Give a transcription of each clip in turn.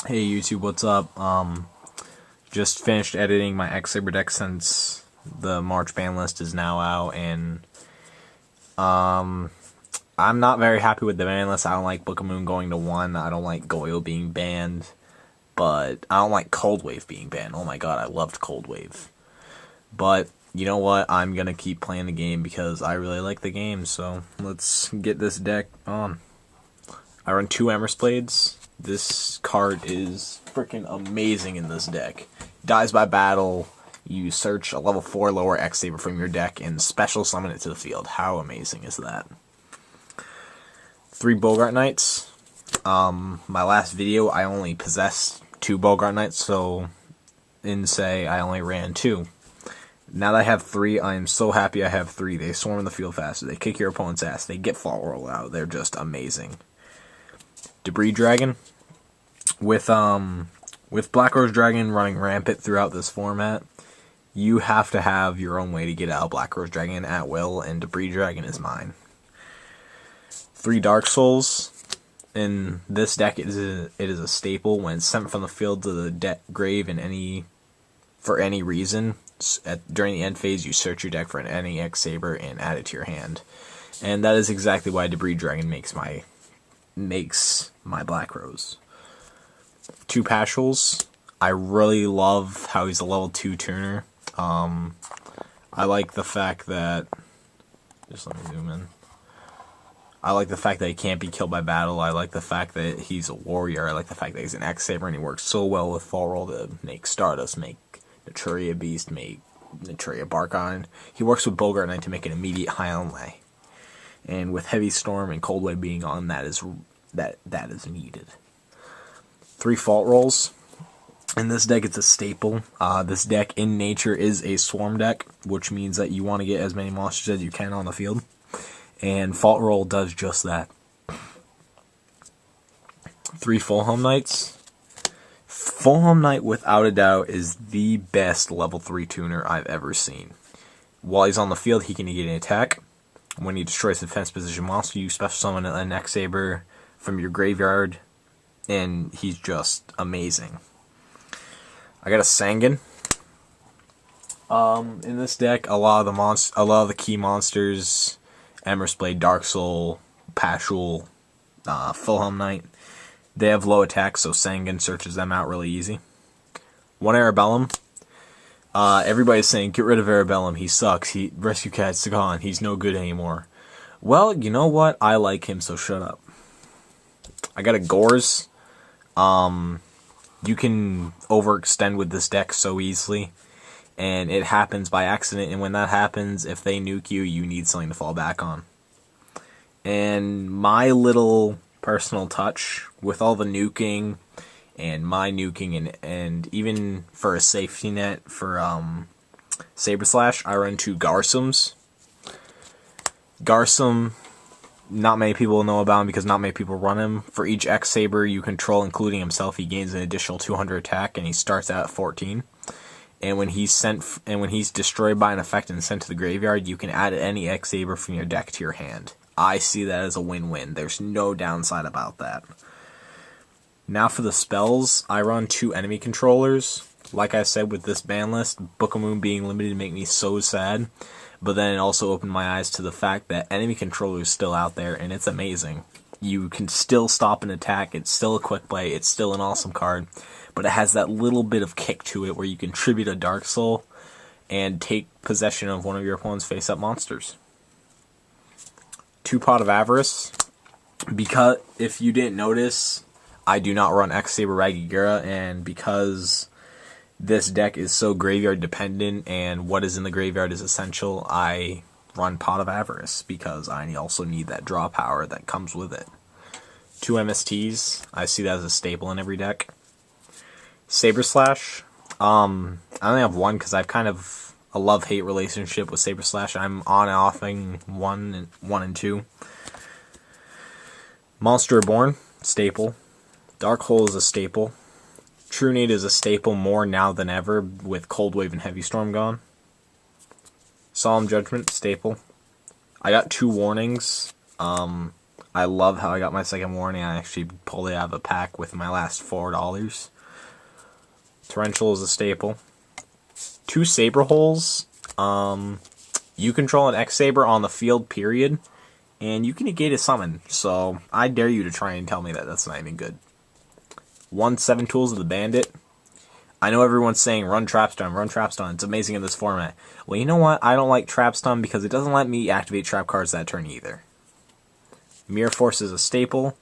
Hey YouTube, what's up? Just finished editing my X-Saber Deck since the March ban list is now out, and I'm not very happy with the ban list. I don't like Book of Moon going to 1. I don't like Goyo being banned, but I don't like Cold Wave being banned. Oh my god, I loved Cold Wave. But you know what? I'm gonna keep playing the game because I really like the game. So let's get this deck on. I run 2 Empress Blades. This card is freaking amazing in this deck. Dies by battle, you search a level 4 lower X-Saber from your deck and special summon it to the field. How amazing is that? 3 Bogart Knights. My last video, I only possessed 2 Bogart Knights, so in say I only ran 2. Now that I have 3, I am so happy I have 3. They swarm the field faster, they kick your opponent's ass, they get fall roll out, they're just amazing. Debris Dragon. With Black Rose Dragon running rampant throughout this format, you have to have your own way to get out Black Rose Dragon at will, and Debris Dragon is mine. 3 Dark Souls. In this deck, it is a staple. When it's sent from the field to the grave for any reason, during the end phase, you search your deck for any X-Saber and add it to your hand. And that is exactly why Debris Dragon makes my Black Rose. 2 Pashuals. I really love how he's a level 2 tuner. I like the fact that, just let me zoom in. I like the fact that he can't be killed by battle. I like the fact that he's a warrior. I like the fact that he's an X-Saber and he works so well with fall roll to make Stardust, make Naturia Beast, make Naturia Barkon. He works with Bogart Knight to make an immediate high on lay. And with Heavy Storm and Cold Wave being on, that is needed. 3 Fault Rolls. In this deck, it's a staple. This deck, in nature, is a swarm deck, which means that you want to get as many monsters as you can on the field. And Fault Roll does just that. 3 Fulham Knights. Fulham Knight, without a doubt, is the best level 3 tuner I've ever seen. While he's on the field, he can get an attack. When he destroys the defense position monster, you special summon an X-Saber from your graveyard, and he's just amazing. I got a Sangan. In this deck, a lot of the key monsters, Empress Blade, Dark Soul, Pashual, Fulham Knight, they have low attack, so Sangan searches them out really easy. 1 Arabellum. Everybody's saying, get rid of Arabellum, he sucks, Rescue Cat's gone, he's no good anymore. Well, you know what? I like him, so shut up. I got a Gores. You can overextend with this deck so easily, and it happens by accident, and when that happens, if they nuke you, you need something to fall back on. And my little personal touch, with all the nuking, and my nuking, and even for a safety net for Saber Slash, I run 2 Garsums. Garsum, not many people know about him because not many people run him. For each X-Saber you control, including himself, he gains an additional 200 attack, and he starts out at 14. And when he's destroyed by an effect and sent to the graveyard, you can add any X-Saber from your deck to your hand. I see that as a win-win. There's no downside about that. Now for the spells, I run 2 enemy controllers. Like I said, with this ban list, Book of Moon being limited make me so sad. But then it also opened my eyes to the fact that enemy controller is still out there, and it's amazing. You can still stop an attack, it's still a quick play, it's still an awesome card, but it has that little bit of kick to it where you can tribute a Dark Soul and take possession of one of your opponent's face-up monsters. 2 Pot of Avarice. Because, if you didn't notice, I do not run X-Saber Ragigira, and because this deck is so graveyard dependent and what is in the graveyard is essential, I run Pot of Avarice because I also need that draw power that comes with it. 2 MSTs. I see that as a staple in every deck. Saber Slash. I only have 1 because I've kind of a love-hate relationship with Saber Slash. I'm on and offing 1 and 2. Monster Reborn. Staple. Dark Hole is a staple. True Need is a staple more now than ever with Cold Wave and Heavy Storm gone. Solemn Judgment, staple. I got 2 warnings. I love how I got my second warning. I actually pulled it out of a pack with my last $4. Torrential is a staple. 2 Saber holes. You control an X-Saber on the field, period. And you can negate a summon. So I dare you to try and tell me that that's not even good. 1 7 Tools of the Bandit. I know everyone's saying run Trapstun, run Trapstun. It's amazing in this format. Well, you know what? I don't like Trapstun because it doesn't let me activate trap cards that turn either. Mirror Force is a staple.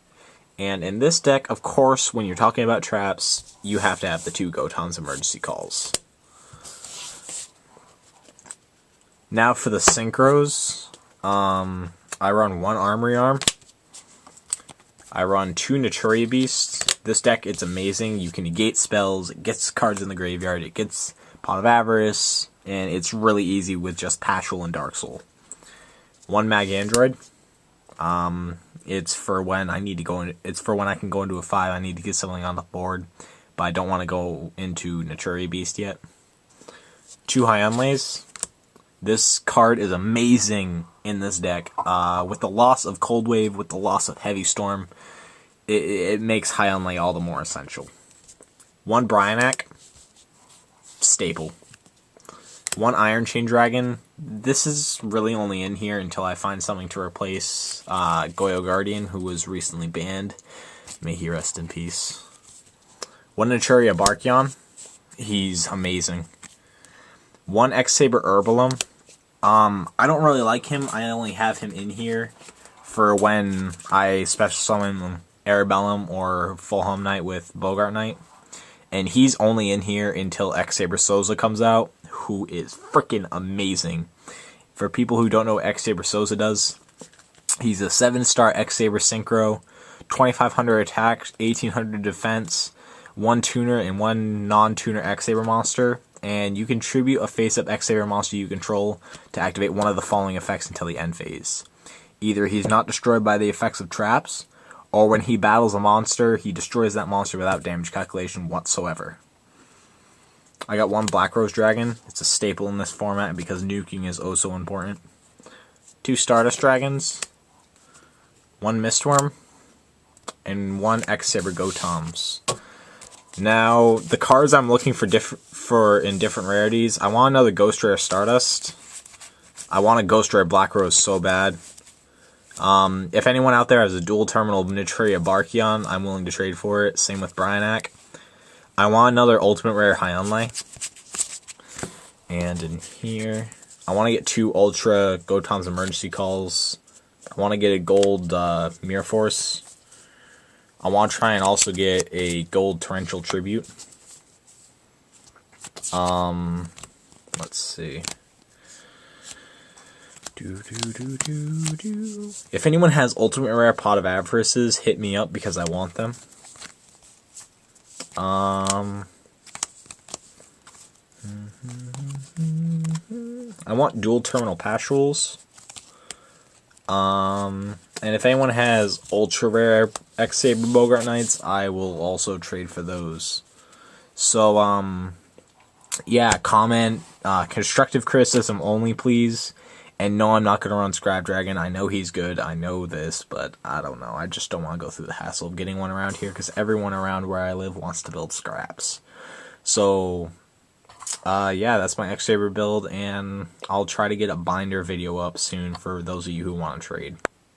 And in this deck, of course, when you're talking about traps, you have to have the 2 Goton's Emergency Calls. Now for the synchros, I run 1 Armory Arm. I run 2 Naturia Beasts. This deck, it's amazing. You can negate spells, it gets cards in the graveyard, it gets Pot of Avarice, and it's really easy with just Paschal and Dark Soul. 1 Mag Android. It's for when I need to go in, it's for when I can go into a 5, I need to get something on the board, but I don't want to go into Naturia Beast yet. 2 High Unlays. This card is amazing in this deck. With the loss of Cold Wave, with the loss of Heavy Storm, it makes High Unlay all the more essential. 1 Bryonac, staple. 1 Iron Chain Dragon. This is really only in here until I find something to replace Goyo Guardian, who was recently banned. May he rest in peace. 1 Naturia Barkion. He's amazing. 1 X-Saber Herbalum. I don't really like him. I only have him in here for when I special summon Arabellum or Fulham Knight with Bogart Knight. And he's only in here until X-Saber Souza comes out, who is freaking amazing. For people who don't know what X-Saber Souza does, he's a 7-star X-Saber Synchro, 2500 attack, 1800 defense, 1 tuner and 1 non-tuner X-Saber monster. And you contribute a face-up X-Saber monster you control to activate one of the following effects until the end phase. Either he's not destroyed by the effects of traps, or when he battles a monster, he destroys that monster without damage calculation whatsoever. I got 1 Black Rose Dragon. It's a staple in this format because nuking is oh so important. 2 Stardust Dragons, 1 Mistworm, and 1 X-Saber Gotoms. Now, the cards I'm looking for in different rarities, I want another Ghost Rare Stardust. I want a Ghost Rare Black Rose so bad. If anyone out there has a dual terminal Naturia Barkion, I'm willing to trade for it. Same with Bryonac. I want another Ultimate Rare High Unlay. And in here, I want to get 2 Ultra Goton's Emergency Calls. I want to get a gold Mirror Force. I want to try and also get a gold Torrential Tribute. Let's see. If anyone has Ultimate Rare Pot of Avarices, hit me up because I want them. I want dual terminal Paschals. And if anyone has ultra rare X-Saber Bogart Knights, I will also trade for those. So, yeah, comment, constructive criticism only, please. And no, I'm not going to run Scrap Dragon. I know he's good. I know this, but I don't know. I just don't want to go through the hassle of getting one around here because everyone around where I live wants to build scraps. So, yeah, that's my X-Saber build, and I'll try to get a binder video up soon for those of you who want to trade.